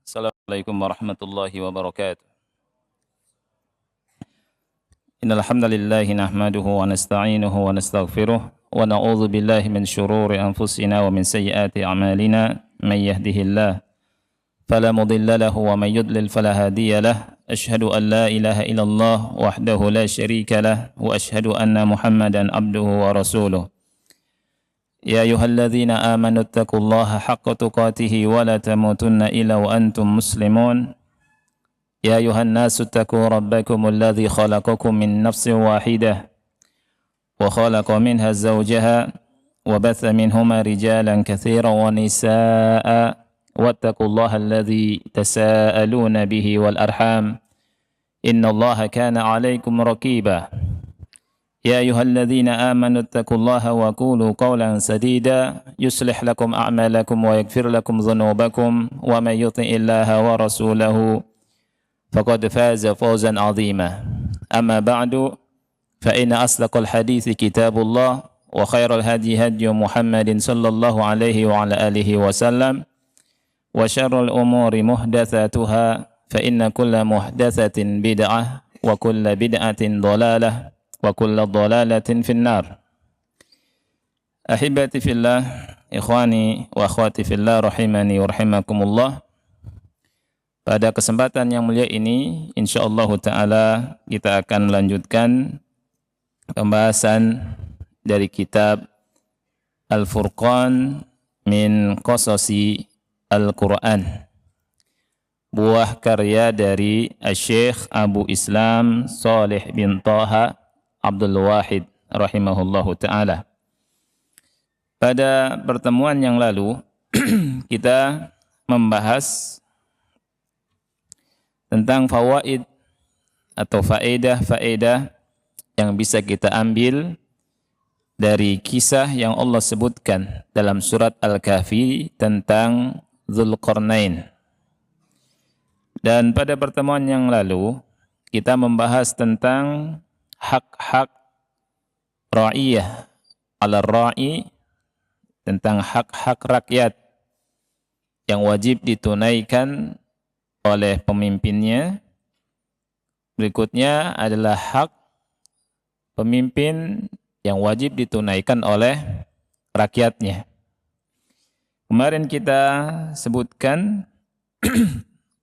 Assalamualaikum warahmatullahi wabarakatuh. Innal hamdalillah nahmaduhu wa nasta'inuhu wa nastaghfiruh wa na'udzu billahi min shururi anfusina wa min sayyiati a'malina may yahdihillahu fala mudilla lahu wa may yudlil fala hadiya lahu. Asyhadu an la ilaha illallah wahdahu la syarika lahu wa asyhadu anna Muhammadan abduhu wa rasuluh. يا أيها الذين آمنوا اتقوا الله حق تقاته ولا تموتن إلا وأنتم مسلمون يا أيها الناس اتقوا ربكم الذي خلقكم من نفس واحدة وخلق منها زوجها وبث منهما رجالا كثيرا ونساء واتقوا الله الذي تساءلون به والأرحام إن الله كان عليكم رقيبا يا أيها الذين آمنوا اتقوا الله وقولوا قولا سديدا يصلح لكم أعمالكم ويغفر لكم ذنوبكم ومن يطع الله ورسوله فقد فاز فوزا عظيما أما بعد فإن أصدق الحديث كتاب الله وخير الهدي هدي محمد صلى الله عليه وعلى آله وسلم وشر الأمور محدثاتها فإن كل محدثة بدعة وكل بدعة ضلالة wa kullu dhalalatin finnar. Ahibati fillah, ikhwani wa akhwati fillah rahimani wa rahimakumullah. Pada kesempatan yang mulia ini insyaallah taala kita akan melanjutkan pembahasan dari kitab Al-Furqan min Qasasi Al-Qur'an, buah karya dari Syekh Abu Islam Shalih bin Thaha Abdul Wahid rahimahullahu ta'ala. Pada pertemuan yang lalu kita membahas tentang fawaid atau faedah-faedah yang bisa kita ambil dari kisah yang Allah sebutkan dalam surat Al-Kahfi tentang Dzulqarnain. Dan pada pertemuan yang lalu kita membahas tentang hak-hak ra'iyah ala ra'i, tentang hak-hak rakyat yang wajib ditunaikan oleh pemimpinnya. Berikutnya adalah hak pemimpin yang wajib ditunaikan oleh rakyatnya. Kemarin kita sebutkan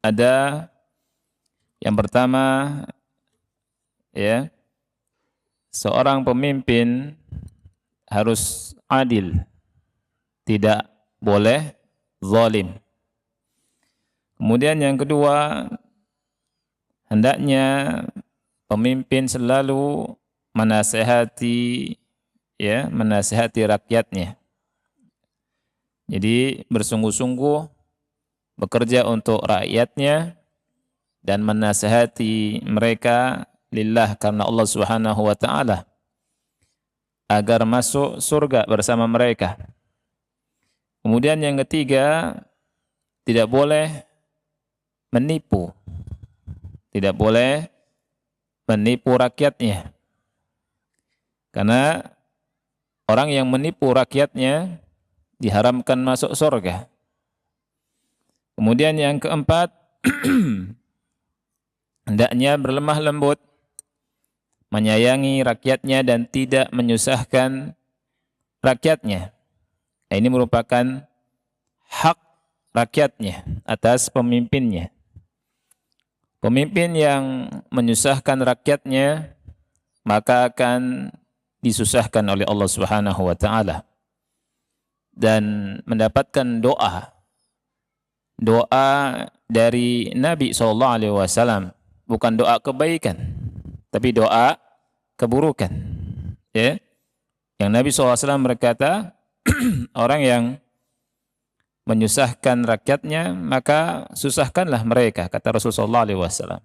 ada yang pertama, ya, seorang pemimpin harus adil, tidak boleh zalim. Kemudian yang kedua, hendaknya pemimpin selalu menasihati rakyatnya. Jadi bersungguh-sungguh bekerja untuk rakyatnya dan menasihati mereka lillah, karena Allah Subhanahu wa ta'ala, agar masuk surga bersama mereka. Kemudian yang ketiga, tidak boleh menipu. Tidak boleh menipu rakyatnya. Karena orang yang menipu rakyatnya diharamkan masuk surga. Kemudian yang keempat, hendaknya berlemah lembut, menyayangi rakyatnya dan tidak menyusahkan rakyatnya. Ini merupakan hak rakyatnya atas pemimpinnya. Pemimpin yang menyusahkan rakyatnya maka akan disusahkan oleh Allah Subhanahu wa ta'ala dan mendapatkan doa dari Nabi SAW, bukan doa kebaikan tapi doa keburukan, ya. Yang Nabi SAW berkata, orang yang menyusahkan rakyatnya maka susahkanlah mereka, kata Rasulullah SAW.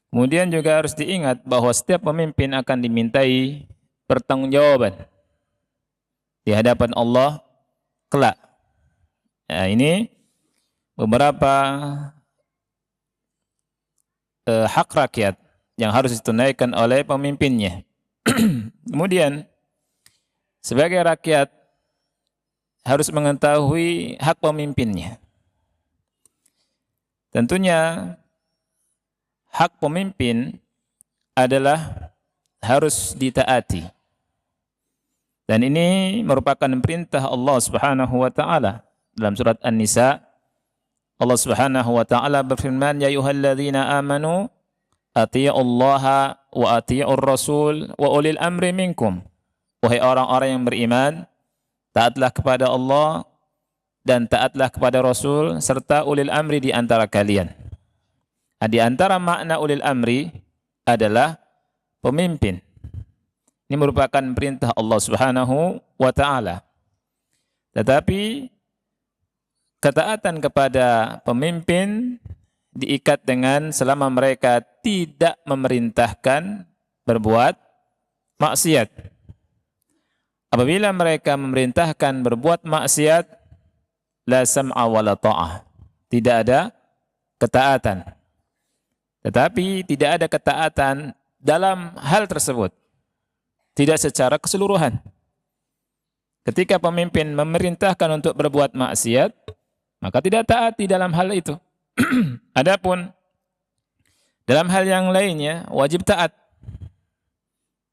Kemudian juga harus diingat bahwa setiap pemimpin akan dimintai pertanggungjawaban di hadapan Allah kelak. Nah, ini beberapa hak rakyat yang harus ditunaikan oleh pemimpinnya. Kemudian sebagai rakyat harus mengetahui hak pemimpinnya. Tentunya hak pemimpin adalah harus ditaati. Dan ini merupakan perintah Allah Subhanahu wa taala. Dalam surat An-Nisa, Allah Subhanahu wa taala berfirman, "Ya ayyuhalladzina amanu athi'ullaha wa athi'ur rasul wa ulil amri minkum." Wahai orang-orang yang beriman, taatlah kepada Allah dan taatlah kepada Rasul serta ulil amri di antara kalian. Di antara makna ulil amri adalah pemimpin. Ini merupakan perintah Allah Subhanahu wa taala. Tetapi ketaatan kepada pemimpin diikat dengan selama mereka tidak memerintahkan berbuat maksiat. Apabila mereka memerintahkan berbuat maksiat, la sam'a wa la ta'ah. Tidak ada ketaatan. Tetapi tidak ada ketaatan dalam hal tersebut. Tidak secara keseluruhan. Ketika pemimpin memerintahkan untuk berbuat maksiat, maka tidak taati dalam hal itu. Adapun dalam hal yang lainnya wajib taat.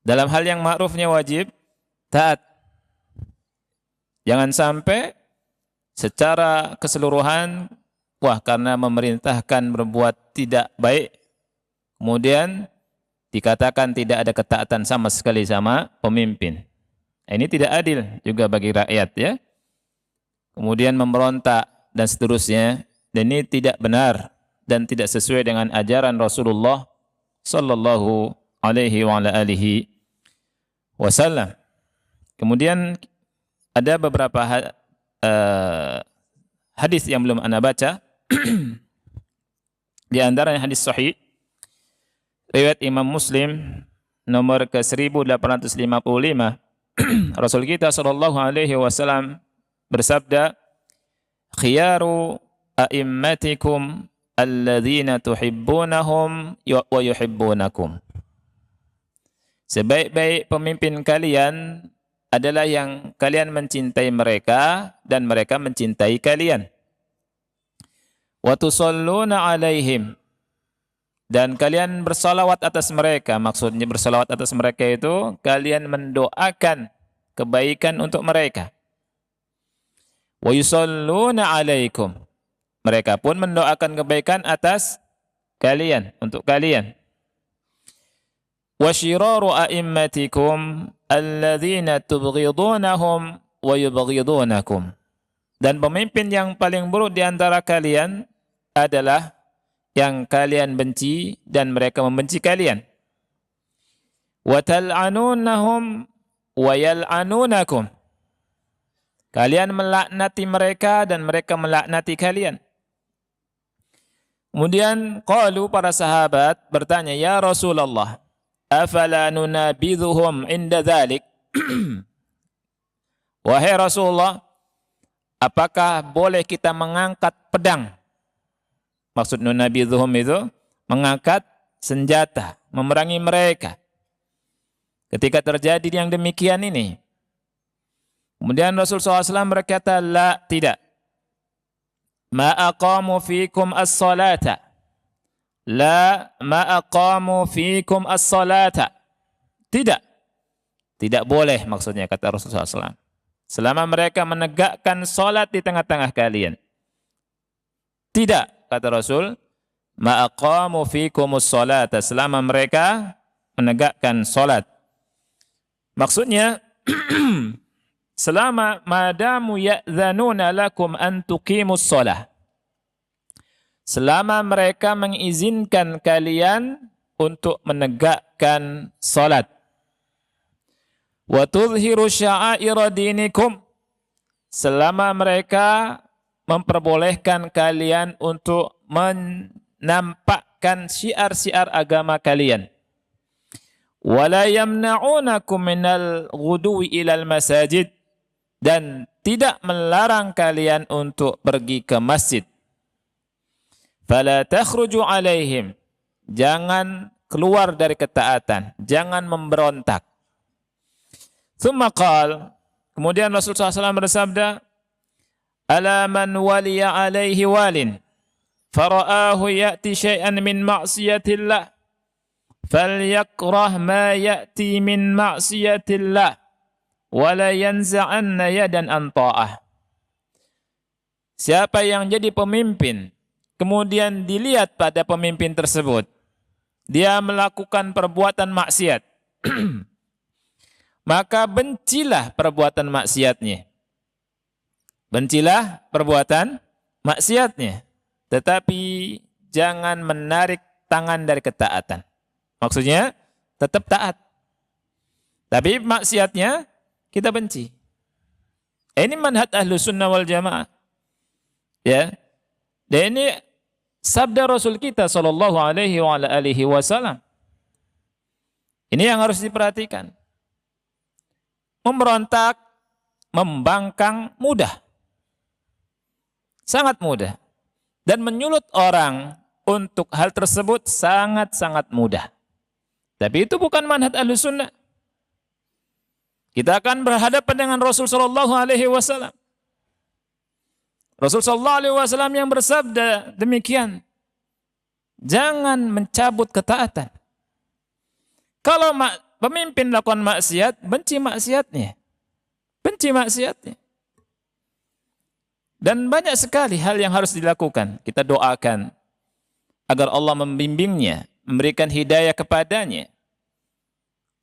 Dalam hal yang ma'rufnya wajib taat. Jangan sampai secara keseluruhan, wah karena memerintahkan berbuat tidak baik, kemudian dikatakan tidak ada ketaatan sama sekali sama pemimpin. Ini tidak adil juga bagi rakyat, ya. Kemudian memberontak dan seterusnya. Dan ini tidak benar dan tidak sesuai dengan ajaran Rasulullah sallallahu alaihi wa ala alihi wasallam. Kemudian ada beberapa hadis yang belum Anda baca. Di antaranya hadis sahih riwayat Imam Muslim nomor ke 1855. Rasul kita sallallahu alaihi wasallam bersabda, "Khiyaru a'immatikum alladzina tuhibbunahum wa yuhibbunakum." Sebaik-baik pemimpin kalian adalah yang kalian mencintai mereka dan mereka mencintai kalian. Wa tusalluna alaihim, dan kalian bersalawat atas mereka. Maksudnya bersalawat atas mereka itu kalian mendoakan kebaikan untuk mereka. Wa yusalluna alaikum, mereka pun mendoakan kebaikan atas kalian, untuk kalian. Wa syiraru a'immatikum alladzina tubghidunahum wa yubghidunakum, dan pemimpin yang paling buruk di antara kalian adalah yang kalian benci dan mereka membenci kalian. Wa tal'anunahum wa yal'anunakum, kalian melaknati mereka dan mereka melaknati kalian. Kemudian qalu, para sahabat bertanya, "Ya Rasulullah, afala nunabidhuhum inda dhalik?" Wahai Rasulullah, apakah boleh kita mengangkat pedang? Maksud nunabidhuhum itu mengangkat senjata, memerangi mereka ketika terjadi yang demikian ini. Kemudian Rasul SAW berkata, "La, tidak. Ma aqamu fikum as-salata. La ma aqamu fikum as-salata." Tidak. Tidak boleh maksudnya, kata Rasulullah SAW. Selama mereka menegakkan salat di tengah-tengah kalian. Tidak, kata Rasul, ma aqamu fikumus salata, selama mereka menegakkan salat. Maksudnya selama madamu ya'dhanuna lakum an tuqimus salah, selama mereka mengizinkan kalian untuk menegakkan salat. Wa tudhiru sya'aira dinikum, selama mereka memperbolehkan kalian untuk menampakkan syiar-syiar agama kalian. Wala yamna'unakum minal ghuduwi ilal masajid, dan tidak melarang kalian untuk pergi ke masjid. Fala takhruju alaihim, jangan keluar dari ketaatan, jangan memberontak. Tsumma qala, kemudian Rasulullah SAW bersabda, "Ala man waliya alaihi walin, fara'ahu ya'ti syai'an min ma'siyatillah falyakrah ma ya'ti min ma'siyatillah wa la yanza'anna yadan an ta'ah. Siapa yang jadi pemimpin, kemudian dilihat pada pemimpin tersebut, dia melakukan perbuatan maksiat, maka bencilah perbuatan maksiatnya. Bencilah perbuatan maksiatnya, tetapi jangan menarik tangan dari ketaatan. Maksudnya, tetap taat. Tapi maksiatnya, kita benci. Ini manhaj Ahlus Sunnah wal Jamaah. Ya, dan ini sabda Rasul kita sallallahu alaihi wasallam. Ini yang harus diperhatikan. Memberontak, membangkang mudah. Sangat mudah. Dan menyulut orang untuk hal tersebut sangat-sangat mudah. Tapi itu bukan manhaj Ahlus Sunnah. Kita akan berhadapan dengan Rasul sallallahu alaihi wasallam. Rasul sallallahu alaihi wasallam yang bersabda demikian, jangan mencabut ketaatan. Kalau pemimpin lakukan maksiat, benci maksiatnya. Benci maksiatnya. Dan banyak sekali hal yang harus dilakukan. Kita doakan agar Allah membimbingnya, memberikan hidayah kepadanya,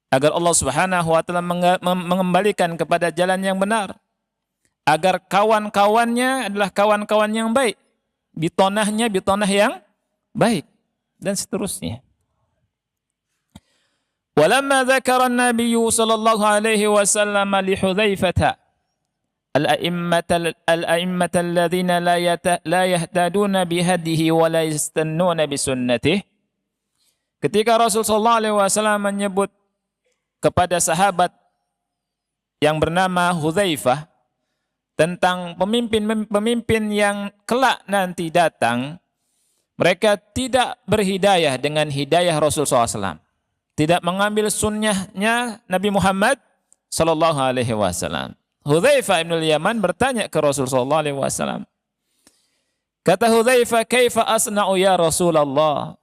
agar Allah Subhanahu wa taala mengembalikan kepada jalan yang benar, agar kawan-kawannya adalah kawan-kawan yang baik, bitonahnya bitonah yang baik, dan seterusnya. Walamma dzakara an-nabiy sallallahu alaihi wasallam li Hudzaifah al-a'immata alladhina la yahtaduna bihadihi wa la yastannuna bisunnatihi. Ketika Rasul sallallahu alaihi wasallam menyebut kepada sahabat yang bernama Hudzaifah tentang pemimpin-pemimpin yang kelak nanti datang, mereka tidak berhidayah dengan hidayah Rasul SAW. Tidak mengambil sunnahnya Nabi Muhammad SAW. Hudzaifah ibn al-Yaman bertanya ke Rasul SAW. Kata Hudzaifah, kaifa asna'u ya Rasulullah?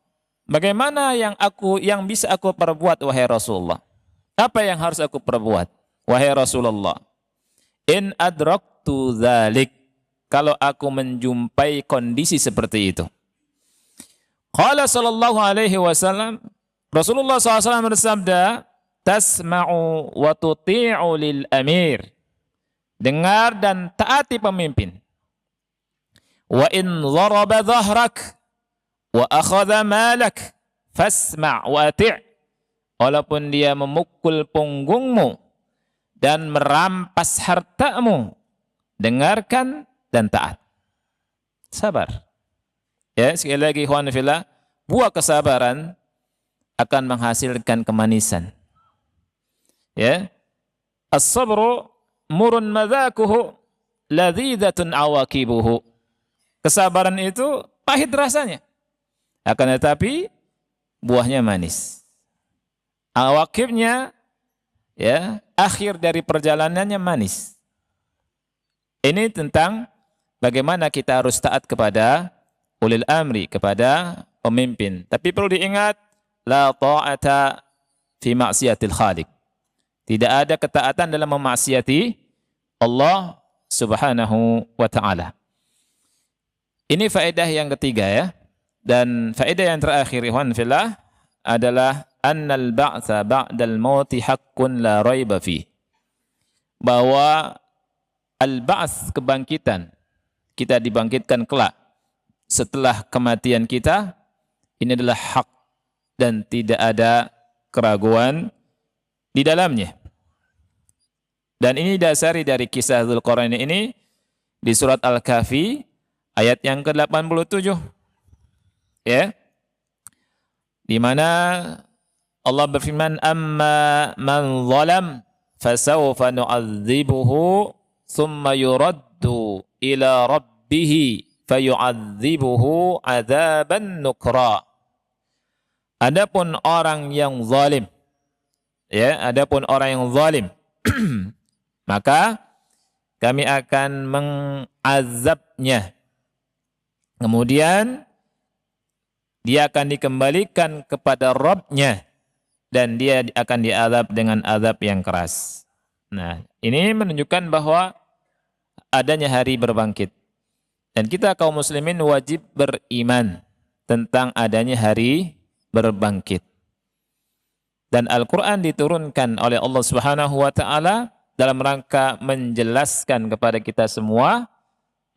Bagaimana yang bisa aku perbuat wahai Rasulullah? Apa yang harus aku perbuat wahai Rasulullah? In adraktu dzalik, kalau aku menjumpai kondisi seperti itu. Qala sallallahu alaihi wasallam, Rasulullah SAW bersabda, tasma'u wa tuti'u lil amir. Dengar dan taati pemimpin. Wa in dharaba dhahrak wa akhadha malak fasma' wa ati'. Walaupun dia memukul punggungmu dan merampas hartamu, dengarkan dan taat. Sabar. Ya, sekali lagi ikhwan fillah, buah kesabaran akan menghasilkan kemanisan. Ya. As-sabru murun madzakuhu ladhidatun awaqibuhu. Kesabaran itu pahit rasanya. Akan tetapi buahnya manis. Awakibnya, ya, akhir dari perjalanannya manis. Ini tentang bagaimana kita harus taat kepada ulil amri, kepada pemimpin. Tapi perlu diingat, la ta'ata fi maksiatil khaliq. Tidak ada ketaatan dalam memaksiati Allah Subhanahu wa ta'ala. Ini faedah yang ketiga, ya. Dan faedah yang terakhir, ikhwan fillah, adalah annal ba'tsa ba'dal mauti haqqun la raiba fi. Bahwa al-ba'ts, kebangkitan, kita dibangkitkan kelak setelah kematian kita, ini adalah hak dan tidak ada keraguan di dalamnya. Dan ini dasari dari kisah Dzulqarnain ini di surat Al-Kahfi ayat yang ke-87. Ya. Di mana Allah berfirman, amma man zalam fasawfa nu'adzibuhu thumma yuraddu ila rabbih fayu'adzibuhu 'adzaban nukra. Adapun orang yang zalim, ya, adapun orang yang zalim maka kami akan mengazabnya, kemudian dia akan dikembalikan kepada Rabb-nya dan dia akan diazab dengan azab yang keras. Nah, ini menunjukkan bahwa adanya hari berbangkit. Dan kita kaum muslimin wajib beriman tentang adanya hari berbangkit. Dan Al-Quran diturunkan oleh Allah Subhanahu wa ta'ala dalam rangka menjelaskan kepada kita semua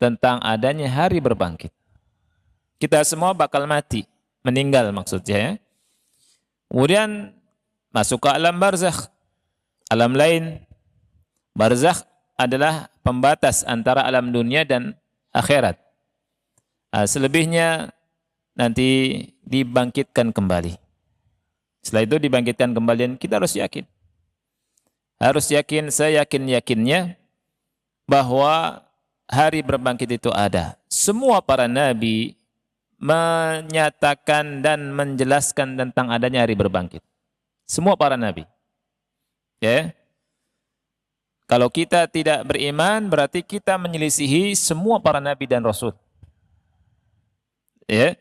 tentang adanya hari berbangkit. Kita semua bakal mati, meninggal maksudnya ya. Kemudian masuk ke alam barzakh, alam lain. Barzakh adalah pembatas antara alam dunia dan akhirat. Selebihnya nanti dibangkitkan kembali. Setelah itu dibangkitkan kembali, kita harus yakin. Harus yakin, seyakin-yakinnya bahwa hari berbangkit itu ada. Semua para nabi menyatakan dan menjelaskan tentang adanya hari berbangkit. Semua para nabi. Ya. Kalau kita tidak beriman, berarti kita menyelisihi semua para nabi dan rasul. Ya.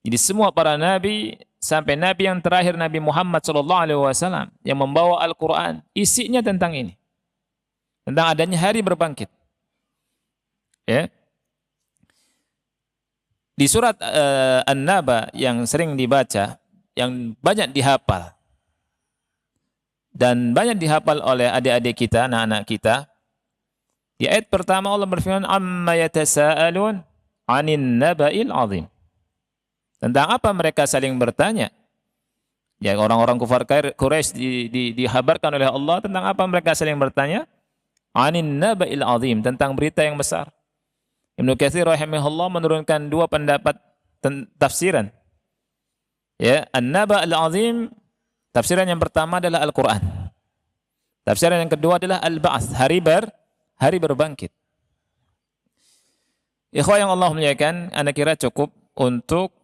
Jadi semua para nabi sampai nabi yang terakhir Nabi Muhammad SAW yang membawa Al-Quran, isinya tentang ini. Tentang adanya hari berbangkit. Ya. Di surat An-Naba yang sering dibaca, yang banyak dihafal, dan banyak dihafal oleh adik-adik kita, anak-anak kita, di ayat pertama Allah berfirman, amma yatasa'alun 'anin naba'il 'azim. Tentang apa mereka saling bertanya? Ya, orang-orang kufar Quraisy dihabarkan oleh Allah tentang apa mereka saling bertanya? Anin naba'il azim, tentang berita yang besar. Ibnu Katsir rahimahullah menurunkan dua pendapat tafsiran. Ya, an-naba' al-azim, tafsiran yang pertama adalah Al-Qur'an. Tafsiran yang kedua adalah al-ba'ts, hari berbangkit. Ikhwah yang Allah muliakan, ana kira cukup untuk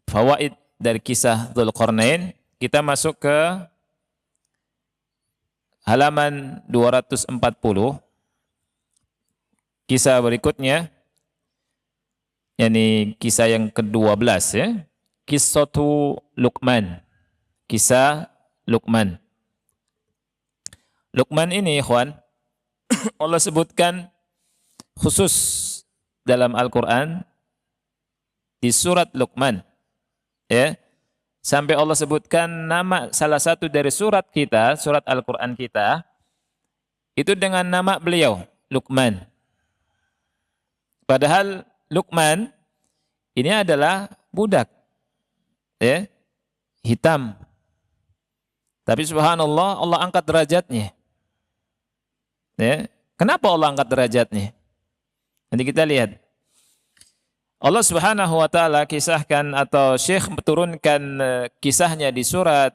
fawaid dari kisah Dzulqarnain. Kita masuk ke halaman 240. Kisah berikutnya, yakni kisah yang ke-12 ya. Qissatu Luqman. Kisah Luqman. Luqman ini ikhwan, Allah sebutkan khusus dalam Al-Quran di surat Luqman, ya, sampai Allah sebutkan nama salah satu dari surat kita, surat Al-Quran kita, itu dengan nama beliau, Luqman. Padahal Luqman ini adalah budak, ya, hitam. Tapi subhanallah, Allah angkat derajatnya. Ya, kenapa Allah angkat derajatnya? Nanti kita lihat. Allah Subhanahu wa taala kisahkan atau Syekh turunkan kisahnya di surat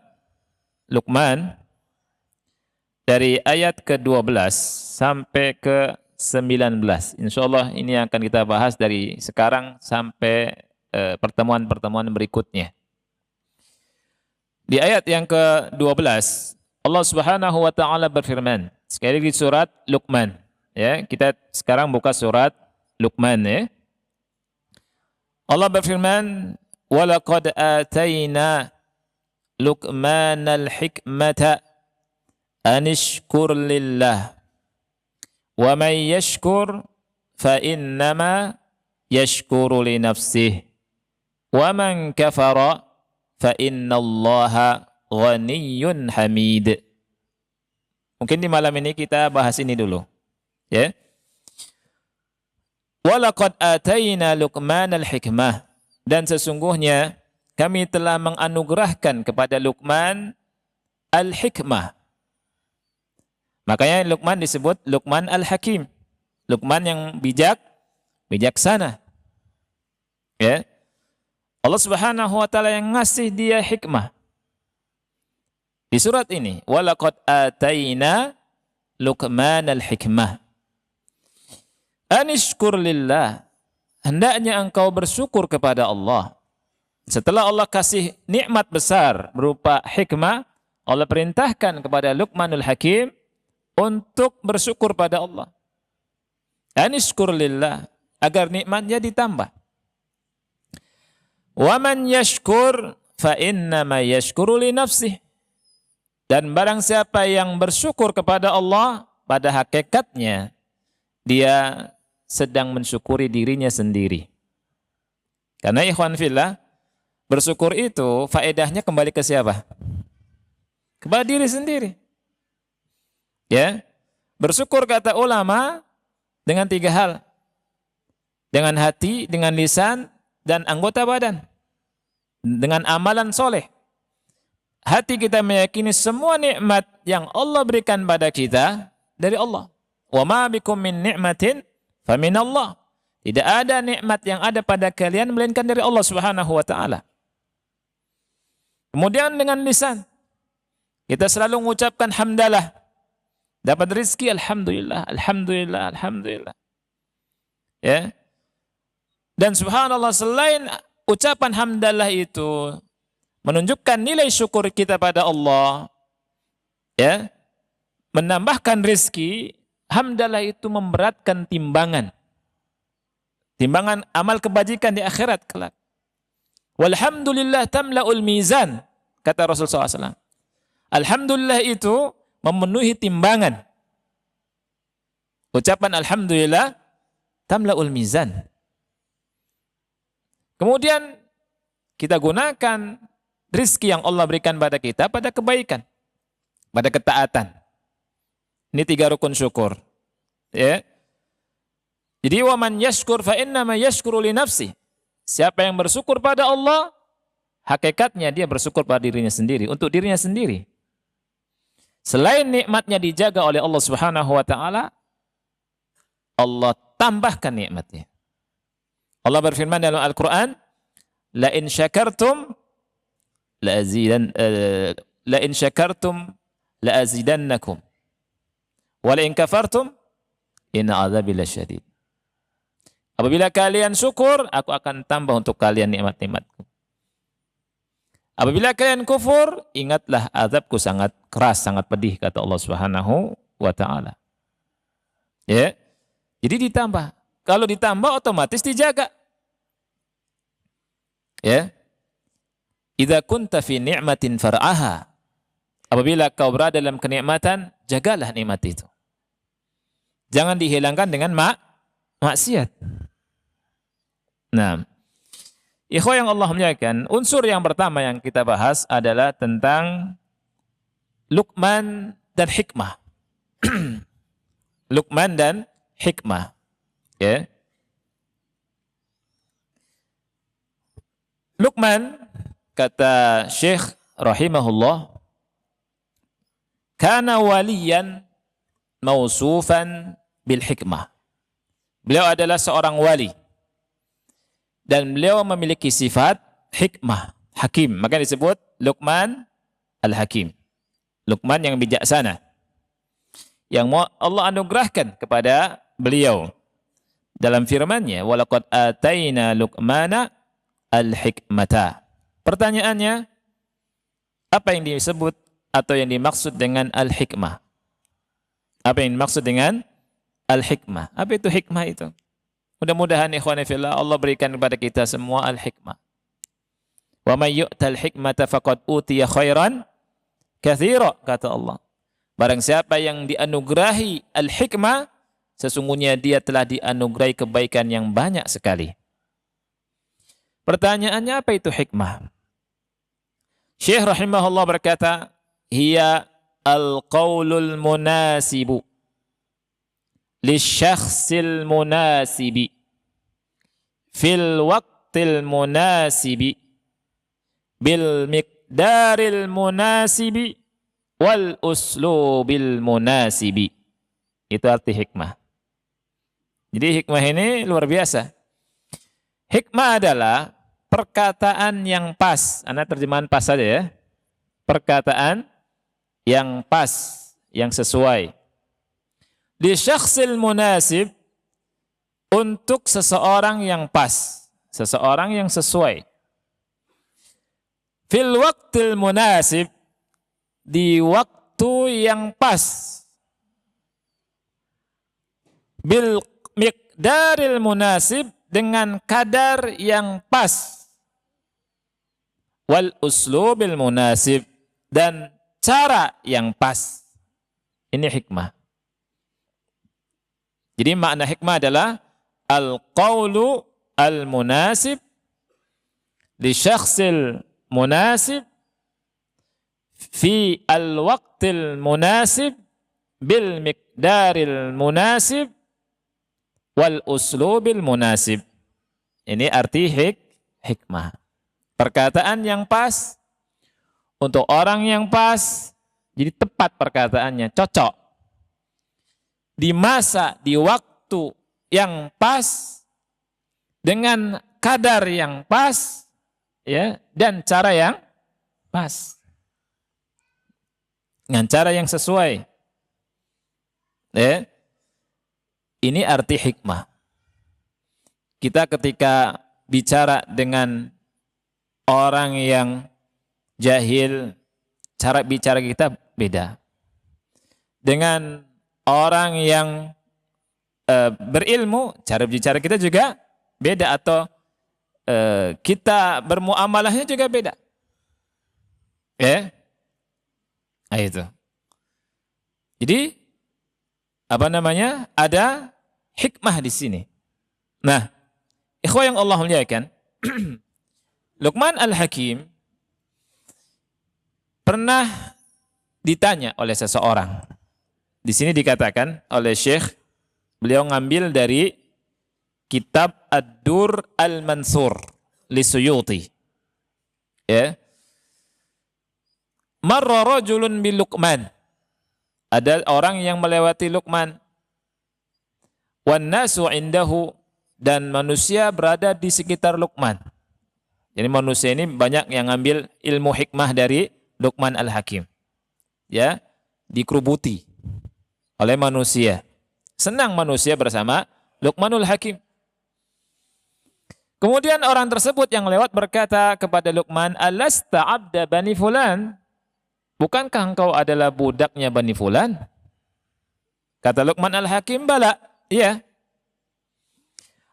Luqman dari ayat ke-12 sampai ke-19. Insyaallah ini akan kita bahas dari sekarang sampai pertemuan-pertemuan berikutnya. Di ayat yang ke-12 Allah Subhanahu wa taala berfirman, sekali lagi surat Luqman, ya. Kita sekarang buka surat Luqman ya. Allah berfirman, وَلَقَدْ آتَيْنَا لُقْمَانَ الْحِكْمَةَ أَنِ اشْكُرْ لِلَّهِ وَمَنْ يَشْكُرْ فَإِنَّمَا يَشْكُرُ لِنَفْسِهِ وَمَنْ كَفَرَ فَإِنَّ اللَّهَ غَنِيٌّ حَمِيدٌ. Mungkin di malam ini kita bahas ini dulu, ya. وَلَقَدْ آتَيْنَا لُقْمَانَ الْحِكْمَةِ, dan sesungguhnya kami telah menganugerahkan kepada Luqman al-hikmah. Makanya Luqman disebut Luqman al-Hakim. Luqman yang bijaksana. Ya. Allah Subhanahu wa taala yang ngasih dia hikmah. Di surat ini, وَلَقَدْ آتَيْنَا لُقْمَانَ الْحِكْمَةِ Anishkur lillah, hendaknya engkau bersyukur kepada Allah. Setelah Allah kasih nikmat besar berupa hikmah, Allah perintahkan kepada Luqmanul Hakim untuk bersyukur pada Allah. Anishkur lillah, agar nikmatnya ditambah. Wa man yashkur fa innama yashkuru li nafsih. Dan barang siapa yang bersyukur kepada Allah, pada hakikatnya dia sedang mensyukuri dirinya sendiri. Karena ikhwan fillah, bersyukur itu faedahnya kembali ke siapa? Kepada diri sendiri. Ya. Bersyukur kata ulama dengan 3 hal. Dengan hati, dengan lisan, dan anggota badan. Dengan amalan soleh. Hati kita meyakini semua nikmat yang Allah berikan pada kita dari Allah. Wa ma bikum min ni'matin fa min Allah. Tidak ada nikmat yang ada pada kalian melainkan dari Allah Subhanahu wa taala. Kemudian dengan lisan kita selalu mengucapkan hamdalah. Dapat rezeki alhamdulillah, alhamdulillah, alhamdulillah. Ya. Dan subhanallah, selain ucapan hamdalah itu menunjukkan nilai syukur kita pada Allah, ya, menambahkan rezeki, hamdalah itu memberatkan timbangan amal kebajikan di akhirat kelak. Walhamdulillah tamla'ul mizan, kata Rasulullah SAW. Alhamdulillah itu memenuhi timbangan. Ucapan alhamdulillah tamla'ul mizan. Kemudian kita gunakan rezeki yang Allah berikan pada kita pada kebaikan, pada ketaatan. Ini 3 rukun syukur. Ya. Jadi wa man yashkur fa innama yashkuru li nafsi. Siapa yang bersyukur pada Allah, hakikatnya dia bersyukur pada dirinya sendiri, untuk dirinya sendiri. Selain nikmatnya dijaga oleh Allah Subhanahu wa taala, Allah tambahkan nikmatnya. Allah berfirman dalam Al-Quran, la in syakartum la azidannakum wa la in kafartum inna azabi lasyadid. Apabila kalian syukur, aku akan tambah untuk kalian nikmat-nikmatku. Apabila kalian kufur, ingatlah azabku sangat keras, sangat pedih, kata Allah Subhanahu wa taala. Ya. Jadi ditambah. Kalau ditambah otomatis dijaga. Ya. Idza kunta fi ni'matin far'aha. Apabila kau berada dalam kenikmatan, jagalah nikmat itu. Jangan dihilangkan dengan maksiat. Nah, ikhwah yang Allah muliakan, unsur yang pertama yang kita bahas adalah tentang Luqman dan hikmah. Luqman dan hikmah. Ya. Luqman, kata Syekh rahimahullah, kana waliyan mausufan bil hikmah. Beliau adalah seorang wali dan beliau memiliki sifat hikmah, hakim. Maka disebut Luqman al-Hakim. Luqman yang bijaksana, yang Allah anugerahkan kepada beliau dalam firman-Nya, walaqad ataina Luqmana al-hikmata. Pertanyaannya, apa yang disebut atau yang dimaksud dengan al-hikmah? Apa yang dimaksud dengan al-hikmah? Apa itu hikmah itu? Mudah-mudahan ikhwani fillah Allah berikan kepada kita semua al-hikmah. Wa may yu'tal hikmata faqad utiya khairan katsira, kata Allah. Barang siapa yang dianugerahi al-hikmah, sesungguhnya dia telah dianugerahi kebaikan yang banyak sekali. Pertanyaannya, apa itu hikmah? Syekh rahimahullah berkata, hiya al-qaulul munasibu lisyakhsil munasibi fil waqtil munasibi bil miqdaril munasibi wal uslubil munasibi. Itu arti hikmah. Jadi hikmah ini luar biasa. Hikmah adalah perkataan yang pas. Anda terjemahan pas saja ya. Perkataan yang pas, yang sesuai. Di syakhsil munasib, untuk seseorang yang pas, seseorang yang sesuai. Fil waqtil munasib, di waktu yang pas. Bil miqdaril munasib, dengan kadar yang pas. wal uslubil munasib, dan cara yang pas. Ini hikmah. Jadi makna hikmah adalah al-qawlu al-munasib li syakhsil munasib fi al-waqtil munasib bil miqdaril munasib wal uslubil munasib. Ini arti hikmah. Perkataan yang pas untuk orang yang pas. Jadi tepat perkataannya, cocok. Di masa, di waktu yang pas, dengan kadar yang pas, ya, dan cara yang pas. Dengan cara yang sesuai. Ya. Ini arti hikmah. Kita ketika bicara dengan orang yang jahil, cara bicara kita beda. Dengan orang yang berilmu, cara bicara kita juga beda, atau kita bermuamalahnya juga beda. Ya, nah, itu. Jadi apa namanya? Ada hikmah di sini. Nah, ikhwah yang Allah muliakan, Luqman Al-Hakim pernah ditanya oleh seseorang. Di sini dikatakan oleh Syekh, beliau ngambil dari kitab Ad-Dur Al-Mansur li Suyuti. Ya. Marra rajulun bil Luqman. Ada orang yang melewati Luqman. Wan nasu indahu, dan manusia berada di sekitar Luqman. Jadi manusia ini banyak yang ngambil ilmu hikmah dari Luqman Al-Hakim. Ya, dikerubuti oleh manusia. Senang manusia bersama Luqmanul Hakim. Kemudian orang tersebut yang lewat berkata kepada Luqman, "Alasta 'abda bani fulan?" Bukankah engkau adalah budaknya Bani Fulan? Kata Luqman Al-Hakim, "Bala." Iya.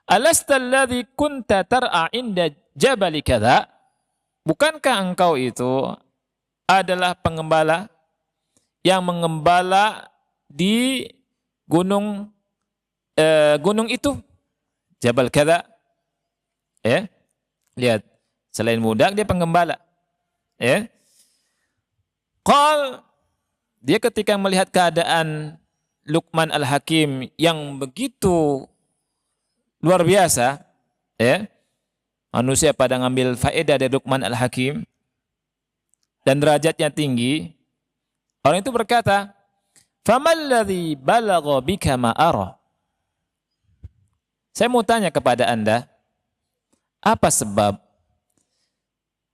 "Alasta alladhi kunta tar'a inda jabali kadza?" Bukankah engkau itu adalah pengembala yang mengembala di gunung itu, Jabal kadza? Ya. Lihat, selain budak dia pengembala. Ya. Qal, dia ketika melihat keadaan Luqman Al-Hakim yang begitu luar biasa, ya, manusia pada ngambil faedah dari Luqman Al-Hakim dan derajatnya tinggi, orang itu berkata, "Famalladzi balagha bika ma ara?" Saya mau tanya kepada Anda, apa sebab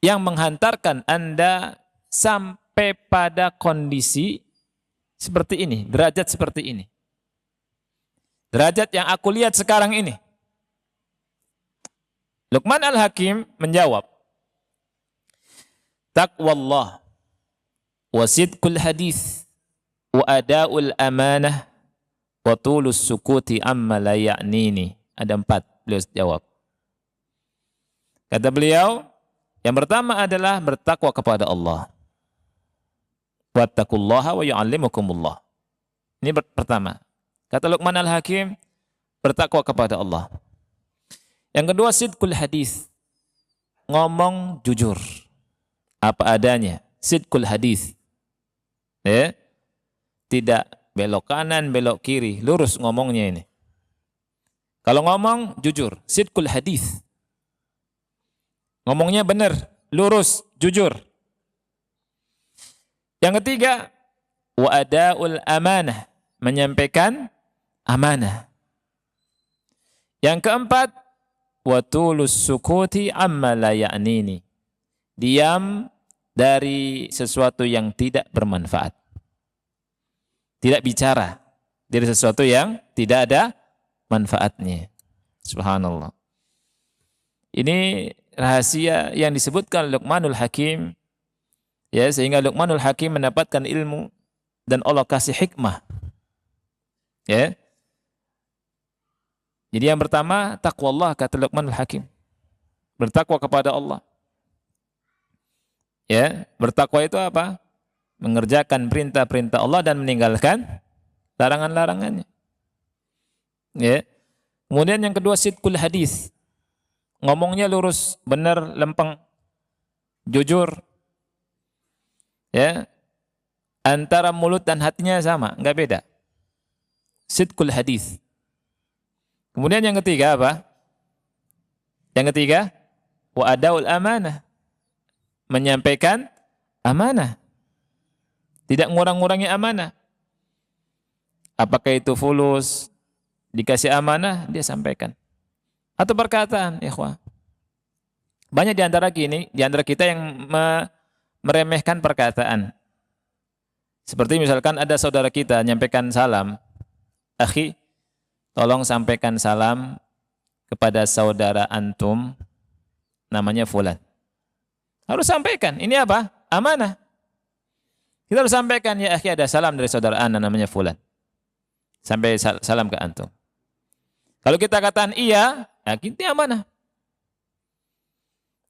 yang menghantarkan Anda sampai pada kondisi seperti ini, derajat seperti ini? Derajat yang aku lihat sekarang ini. Luqman Al-Hakim menjawab, "Taqwallah wa sidqul hadis wa ada'ul amanah wa tulus sukuti amma la ya'nini." Ada 4 beliau jawab. Kata beliau, yang pertama adalah bertakwa kepada Allah. Wattaqullaha wa yu'allimukumullah. Ini pertama. Kata Luqman Al-Hakim, bertakwa kepada Allah. Yang kedua, sidqul hadis. Ngomong jujur. Apa adanya. Sidqul hadis. Ya. Tidak belok kanan, belok kiri. Lurus ngomongnya ini. Kalau ngomong, jujur. Sidqul hadis. Ngomongnya benar, lurus, jujur. Yang ketiga, wa ada'ul amanah, menyampaikan amanah. Yang keempat, wa tulus sukuti amma la ya'nini, diam dari sesuatu yang tidak bermanfaat. Tidak bicara dari sesuatu yang tidak ada manfaatnya. Subhanallah. Ini rahasia yang disebutkan Luqmanul Hakim. Ya, sehingga Luqmanul Hakim mendapatkan ilmu dan Allah kasih hikmah. Ya. Jadi yang pertama, taqwallah, kata Luqmanul Hakim. Bertakwa kepada Allah. Ya, bertakwa itu apa? Mengerjakan perintah-perintah Allah dan meninggalkan larangan-larangannya. Ya. Kemudian yang kedua sidqul hadis. Ngomongnya lurus, benar, lempeng, jujur. Ya. Antara mulut dan hatinya sama, enggak beda. Sidqul hadis. Kemudian yang ketiga apa? Yang ketiga, wa adaul amanah. Menyampaikan amanah. Tidak ngurang-ngurangi amanah. Apakah itu fulus, dikasih amanah, dia sampaikan. Atau perkataan, ikhwah. Banyak di antara kita yang meremehkan perkataan. Seperti misalkan ada saudara kita nyampaikan salam, akhi, tolong sampaikan salam kepada saudara antum, namanya fulan. Harus sampaikan, ini apa? Amanah. Kita harus sampaikan, ya akhi ada salam dari saudara ana namanya fulan. Sampai salam ke antum. Kalau kita katakan iya, ya kita amanah.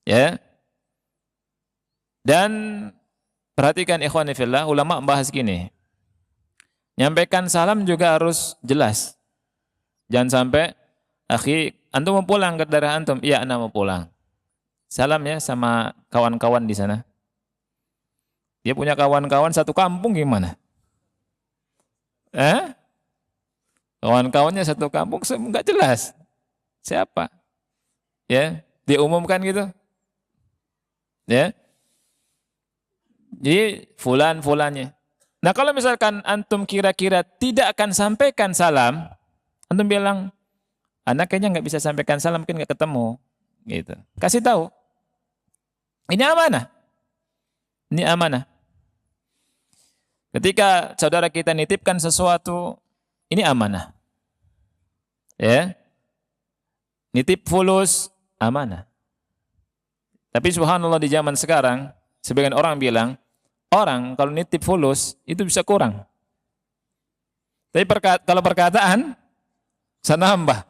Ya. Dan perhatikan ikhwani fillah, ulama membahas gini. Nyampaikan salam juga harus jelas. Jangan sampai, akhi, antum mau pulang ke daerah antum? Iya, ana mau pulang. Salam ya sama kawan-kawan di sana. Dia punya kawan-kawan satu kampung gimana? Kawan-kawannya satu kampung enggak jelas. Siapa? Ya, diumumkan gitu. Ya. Jadi fulan-fulannya. Nah, kalau misalkan antum kira-kira tidak akan sampaikan salam, antum bilang, anak kayaknya nggak bisa sampaikan salam, mungkin nggak ketemu. Gitu. Kasih tahu. Ini amanah. Ini amanah. Ketika saudara kita nitipkan sesuatu, ini amanah. Ya. Nitip fulus, amanah. Tapi subhanallah di zaman sekarang, sebagian orang bilang, orang kalau nitip fulus, itu bisa kurang. Tapi kalau perkataan, bisa nambah.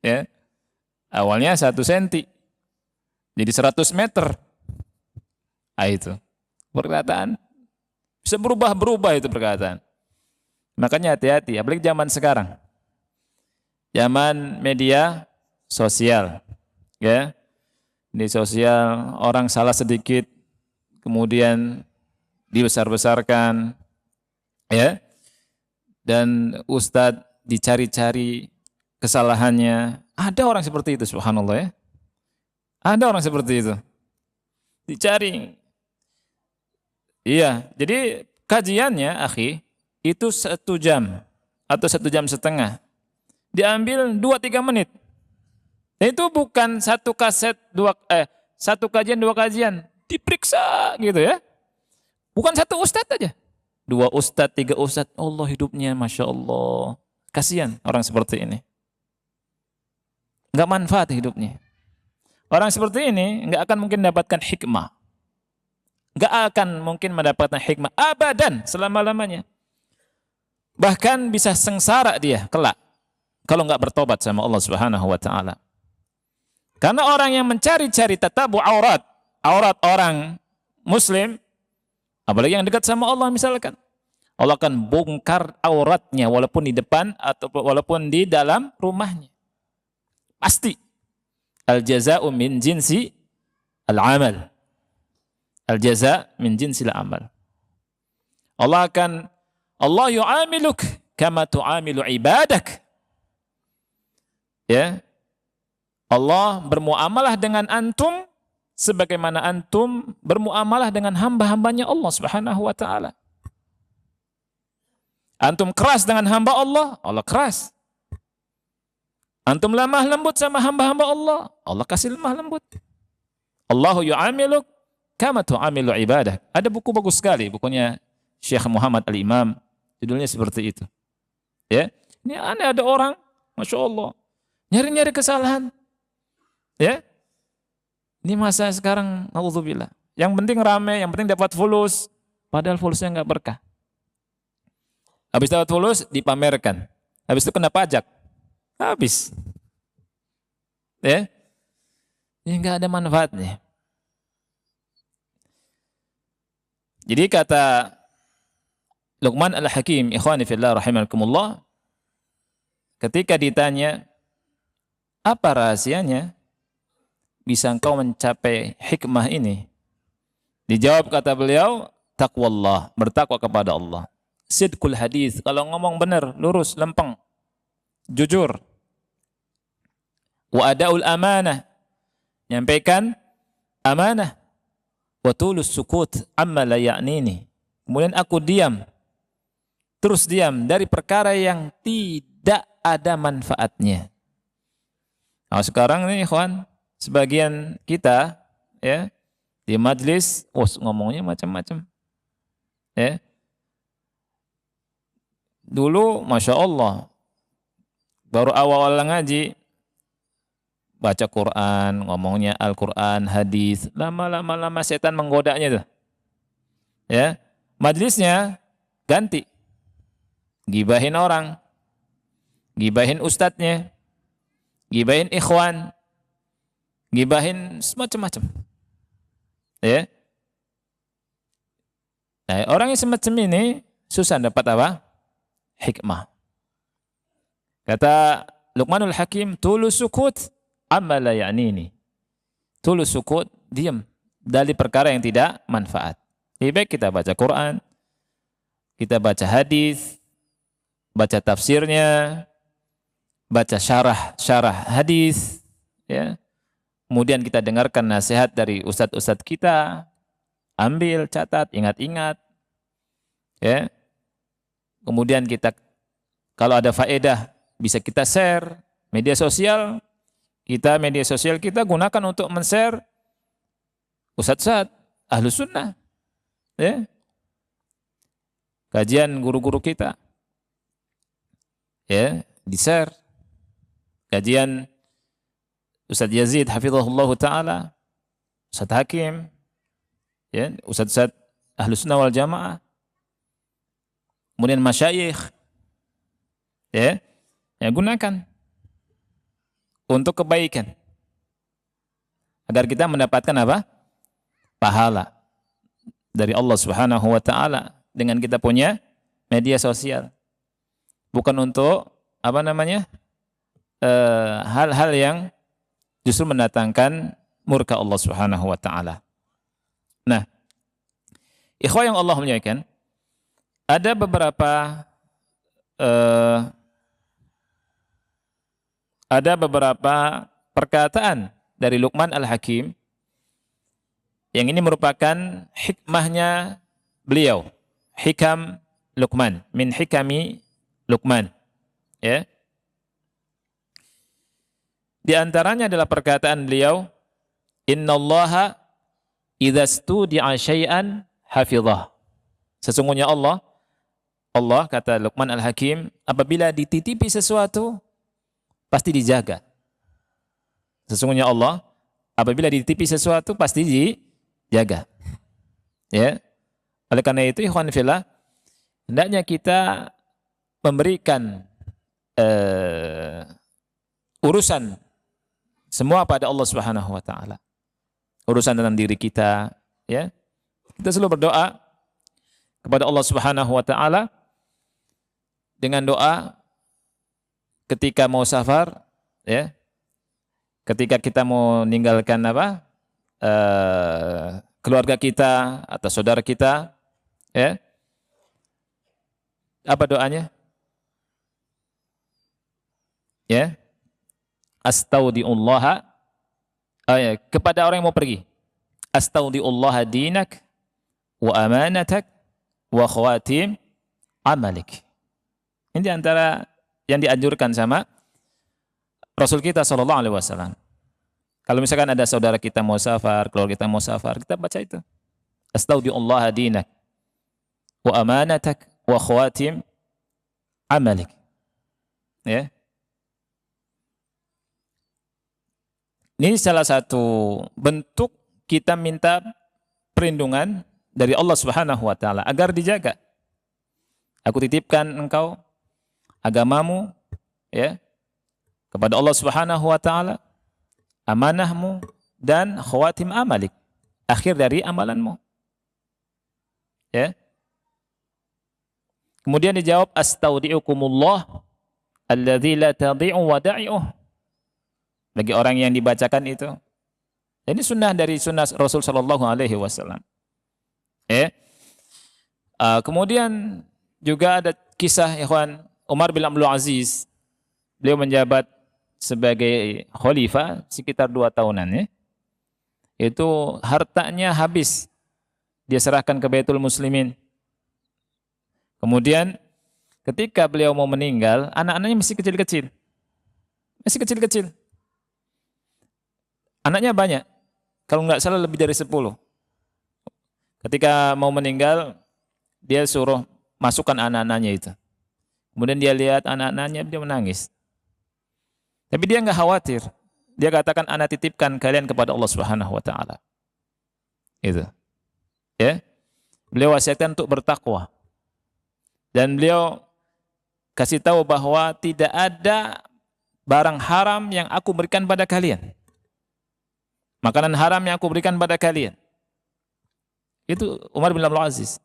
Ya. Awalnya 1 senti. Jadi 100 meter. Itu. Perkataan. Bisa berubah-berubah itu perkataan. Makanya hati-hati. Apalagi zaman sekarang. Zaman media sosial. Ya. Di sosial, orang salah sedikit. Kemudian dibesar-besarkan. Ya. Dan ustadz dicari-cari kesalahannya. Ada orang seperti itu, subhanallah ya. Ada orang seperti itu. Dicari. Iya, jadi kajiannya, akhi, itu 1 jam atau 1 jam setengah. Diambil 2-3 menit. Dan itu bukan satu kaset, satu kajian, 2 kajian. Diperiksa gitu ya. Bukan 1 ustadz aja. 2 ustadz, 3 ustadz. Allah hidupnya, Masya Allah. Kasihan orang seperti ini. Enggak manfaat hidupnya. Orang seperti ini enggak akan mungkin mendapatkan hikmah. Enggak akan mungkin mendapatkan hikmah abadan selama-lamanya. Bahkan bisa sengsara dia kelak kalau enggak bertobat sama Allah Subhanahu wa taala. Karena orang yang mencari-cari tatabu aurat orang muslim, apalagi yang dekat sama Allah misalkan, Allah akan bongkar auratnya walaupun di depan atau walaupun di dalam rumahnya. Pasti. Al-jaza'u min jinsi al-amal. Al-jaza' min jinsi al-amal. Allah yu'amiluk kama tu'amilu ibadak. Ya. Allah bermuamalah dengan antum sebagaimana antum bermuamalah dengan hamba-hambanya Allah Subhanahu wa taala. Antum keras dengan hamba Allah, Allah keras. Antum lemah lembut sama hamba-hamba Allah, Allah kasih lemah lembut. Allahu yu'amiluk kama tu'amilu ibadah. Ada buku bagus sekali, bukunya Syekh Muhammad Al-Imam, judulnya seperti itu. Ya, ini aneh ada orang, Masya Allah, nyari-nyari kesalahan. Ya, ini masa sekarang, naudzubillah. Yang penting rame, yang penting dapat fulus, padahal fulusnya nggak berkah. Habis dapat fulus dipamerkan, habis itu kena pajak. Habis. Ya. Ini enggak ada manfaatnya. Jadi kata Luqman Al-Hakim, ikhwani fillah rahimakumullah, ketika ditanya, apa rahasianya bisa engkau mencapai hikmah ini? Dijawab kata beliau, taqwallah, bertakwa kepada Allah. Sidqul hadis, kalau ngomong benar, lurus, lempeng, jujur. Wa adaul amanah, nyampaikan amanah. Wa tulus sukut amma la ya'nini. Kemudian aku diam, terus diam dari perkara yang tidak ada manfaatnya. Nah, sekarang ini ikhwan, sebagian kita ya di majlis ngomongnya macam-macam. Ya. Dulu Masya Allah baru awal-awal ngaji baca Quran, ngomongnya Al-Quran, hadis, lama-lama setan menggodanya tuh. Ya, majlisnya ganti, gibahin orang, gibahin ustadznya, gibahin ikhwan, gibahin semacam-macam. Ya, nah, orang yang semacam ini susah dapat apa? Hikmah. Kata Luqmanul Hakim, tulus sukut amma la ya'nini. Tulus sukut, diam dari perkara yang tidak manfaat. Lebih baik kita baca Quran, kita baca hadis, baca tafsirnya, baca syarah hadis, ya. Kemudian kita dengarkan nasihat dari ustadz-ustadz kita, ambil, catat, ingat-ingat, ya. Kemudian kita kalau ada faedah bisa kita share media sosial kita gunakan untuk men-share ustadz-ustadz Ahlus Sunnah, ya. Kajian guru-guru kita, ya, di-share. Kajian Ustadz Yazid hafizahullah ta'ala, Ustadz Hakim, ya, ustadz-ustadz Ahlus Sunnah wal Jamaah, kemudian masyayikh, ya, gunakan untuk kebaikan agar kita mendapatkan apa? Pahala dari Allah Subhanahu wa taala dengan kita punya media sosial. Bukan untuk apa namanya? Hal-hal yang justru mendatangkan murka Allah Subhanahu wa taala. Nah, ikhwah yang Allah muliakan, ada beberapa perkataan dari Luqman Al-Hakim yang ini merupakan hikmahnya beliau. Hikam Luqman, min hikami Luqman. Ya. Di antaranya adalah perkataan beliau, innallaha idza studi'a syai'an hafizah. Sesungguhnya Allah kata Luqman Al-Hakim, apabila dititipi sesuatu pasti dijaga. Sesungguhnya Allah apabila dititipi sesuatu pasti dijaga. Ya. Oleh karena itu ikhwan fillah, hendaknya kita memberikan urusan semua pada Allah Subhanahu wa taala. Urusan dalam diri kita, ya. Kita selalu berdoa kepada Allah Subhanahu wa taala dengan doa ketika mau safar, ya. Ketika kita mau meninggalkan keluarga kita atau saudara kita, ya. Apa doanya? Ya. Astaudiullaha, kepada orang yang mau pergi. Astaudiullaha dinak wa amanatak wa khawatim amalik. Ini antara yang dianjurkan sama Rasul kita sallallahu alaihi wasallam. Kalau misalkan ada saudara kita mau safar, keluarga kita mau safar, kita baca itu. Astaudiullaha dinak wa amanatak wa khawatim amalik. Ya. Ini salah satu bentuk kita minta perlindungan dari Allah Subhanahu wa taala agar dijaga. Aku titipkan engkau agamamu, ya, kepada Allah Subhanahu wa taala, amanahmu dan khawatim amalik, akhir dari amalanmu. Ya. Kemudian dijawab astaudiukumullah alladzi la tadhi'u wada'i'uh. Bagi orang yang dibacakan itu. Ini sunnah dari sunnah Rasul sallallahu alaihi wasallam. Kemudian juga ada kisah ikhwan Umar bin Abdul Aziz. Beliau menjabat sebagai khalifah sekitar 2 tahunan ya. Itu hartanya habis. Dia serahkan ke Baitul Muslimin. Kemudian ketika beliau mau meninggal, anak-anaknya masih kecil-kecil. Masih kecil-kecil. Anaknya banyak. Kalau nggak salah lebih dari 10. Ketika mau meninggal, dia suruh masukkan anak-anaknya itu. Kemudian dia lihat anak-anaknya, dia menangis. Tapi dia nggak khawatir. Dia katakan, anak titipkan kalian kepada Allah Subhanahu wa taala. Itu. Ya. Beliau wasiatkan untuk bertakwa. Dan beliau kasih tahu bahwa tidak ada barang haram yang aku berikan pada kalian. Makanan haram yang aku berikan pada kalian. Itu Umar bin Abdul Aziz.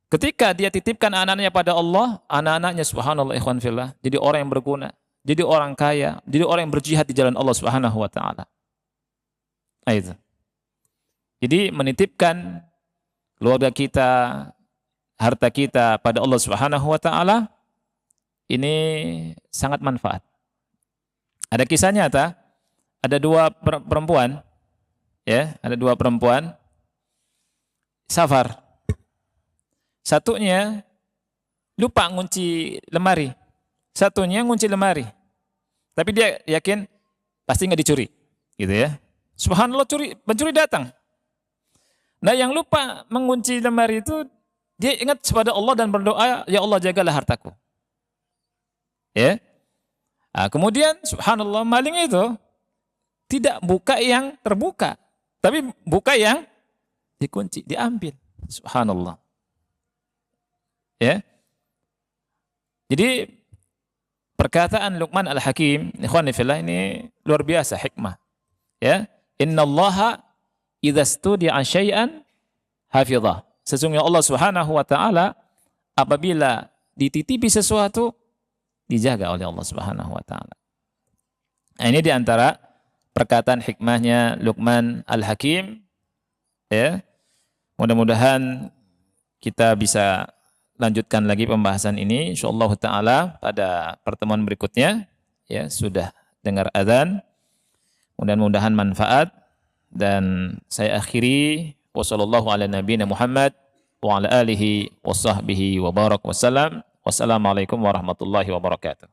Ketika dia titipkan anak-anaknya pada Allah, anak-anaknya subhanallah ikhwan fillah, jadi orang yang berguna, jadi orang kaya, jadi orang yang berjihad di jalan Allah Subhanahu wa taala. Itu. Jadi menitipkan keluarga kita, harta kita pada Allah Subhanahu wa taala ini sangat manfaat. Ada kisah nyata, ada 2 perempuan ya, ada 2 perempuan safar. Satunya lupa ngunci lemari. Satunya ngunci lemari. Tapi dia yakin pasti nggak dicuri, gitu ya. Subhanallah, pencuri datang. Nah, yang lupa mengunci lemari itu dia ingat kepada Allah dan berdoa, ya Allah jagalah hartaku. Ya. Nah, kemudian subhanallah maling itu tidak buka yang terbuka, tapi buka yang dikunci, diambil. Subhanallah. Ya. Jadi perkataan Luqman Al-Hakim, ikhwani fillah, ini luar biasa hikmah. Ya. Innallaha idza studi'a syai'an hafizah. Sesungguhnya Allah Subhanahu wa taala apabila dititipi sesuatu dijaga oleh Allah Subhanahu wa taala. Nah, ini di antara perkataan hikmahnya Luqman Al-Hakim. Ya. Mudah-mudahan kita bisa lanjutkan lagi pembahasan ini insyaallah taala pada pertemuan berikutnya. Ya, sudah dengar azan. Mudah-mudahan manfaat, dan saya akhiri wassallallahu ala nabiyina Muhammad wa ala alihi washabbihi wa barak wasallam. Wassalamualaikum warahmatullahi wabarakatuh.